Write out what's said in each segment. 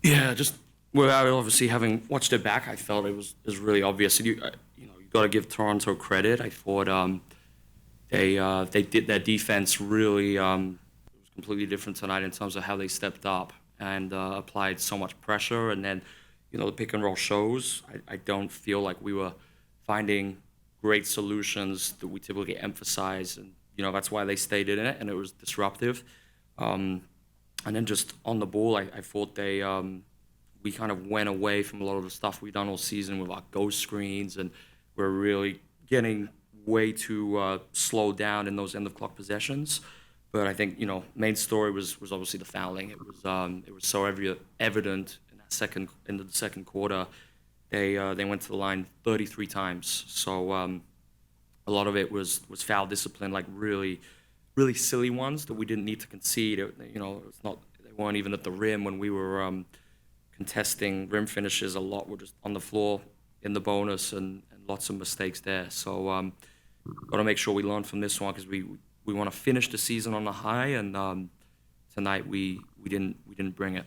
Yeah, just without obviously having watched it back, I felt it was really obvious. And you got to give Toronto credit. I thought they did their defense really. It was completely different tonight in terms of how they stepped up and applied so much pressure. And then, the pick and roll shows. I don't feel like we were finding great solutions that we typically emphasize, and that's why they stayed in it, and it was disruptive. Um, and then just on the ball, I thought we kind of went away from a lot of the stuff we've done all season with our ghost screens, and we're really getting way too slowed down in those end of clock possessions. But I think main story was obviously the fouling. It was so evident in the second quarter. They went to the line 33 times. So a lot of it was foul discipline, like really really silly ones that we didn't need to concede. It's not they weren't even at the rim when we were contesting rim finishes. A lot were just on the floor in the bonus, and lots of mistakes there. So got to make sure we learn from this one, because we want to finish the season on a high, and tonight we didn't bring it.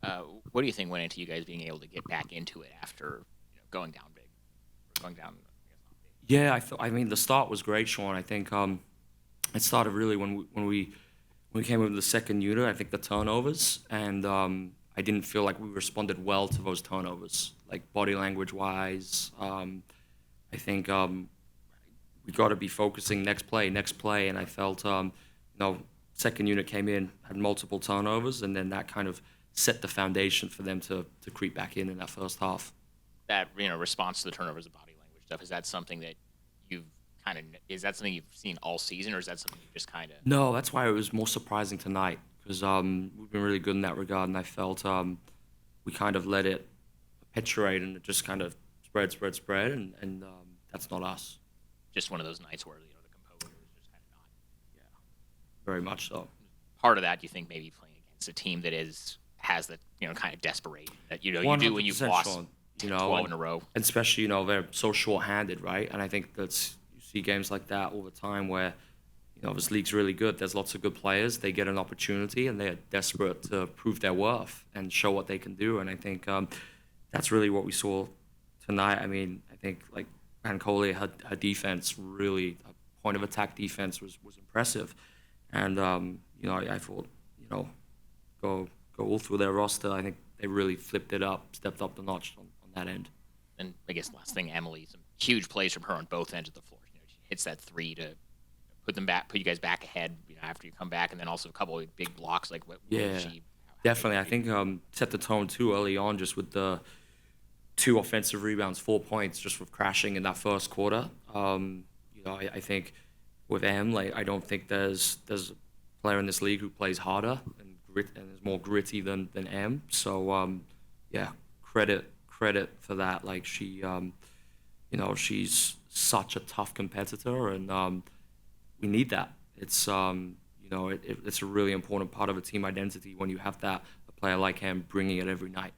What do you think went into you guys being able to get back into it after going down big, or going down? I guess not big. Yeah, I mean the start was great, Sean. I think it started really when we came into the second unit. I think the turnovers, and I didn't feel like we responded well to those turnovers, like body language wise. I think we got to be focusing next play, and I felt second unit came in, had multiple turnovers, and then that kind of set the foundation for them to creep back in that first half. That response to the turnovers of body language stuff, is that something that you've is that something you've seen all season, or is that something you just kind of? No, that's why it was more surprising tonight, because we've been really good in that regard, and I felt we kind of let it perpetuate, and it just kind of spread, and that's not us. Just one of those nights where the composure is just kind of not. Yeah, very much so. Part of that, you think, maybe playing against a team that has the kind of desperation that you do when you've lost Sean, 12 in a row. And especially they're so short-handed, right? And I think you see games like that all the time where this league's really good. There's lots of good players. They get an opportunity, and they are desperate to prove their worth and show what they can do. And I think that's really what we saw tonight. I mean, I think like Pancoli, her defense really, her point of attack defense was impressive. And I thought go all through their roster. I think they really flipped it up, stepped up the notch on that end. And I guess last thing, Emily, some huge plays from her on both ends of the floor. She hits that three to put you guys back ahead. After you come back, and then also a couple of big blocks. Like what Yeah, she, definitely. I think set the tone too early on, just with the 2 offensive rebounds, 4 points, just with crashing in that first quarter. I think with Em, like I don't think there's a player in this league who plays harder and is more gritty than Em. So yeah, credit for that. Like she's such a tough competitor, and we need that. It's it's a really important part of a team identity when you have a player like him bringing it every night.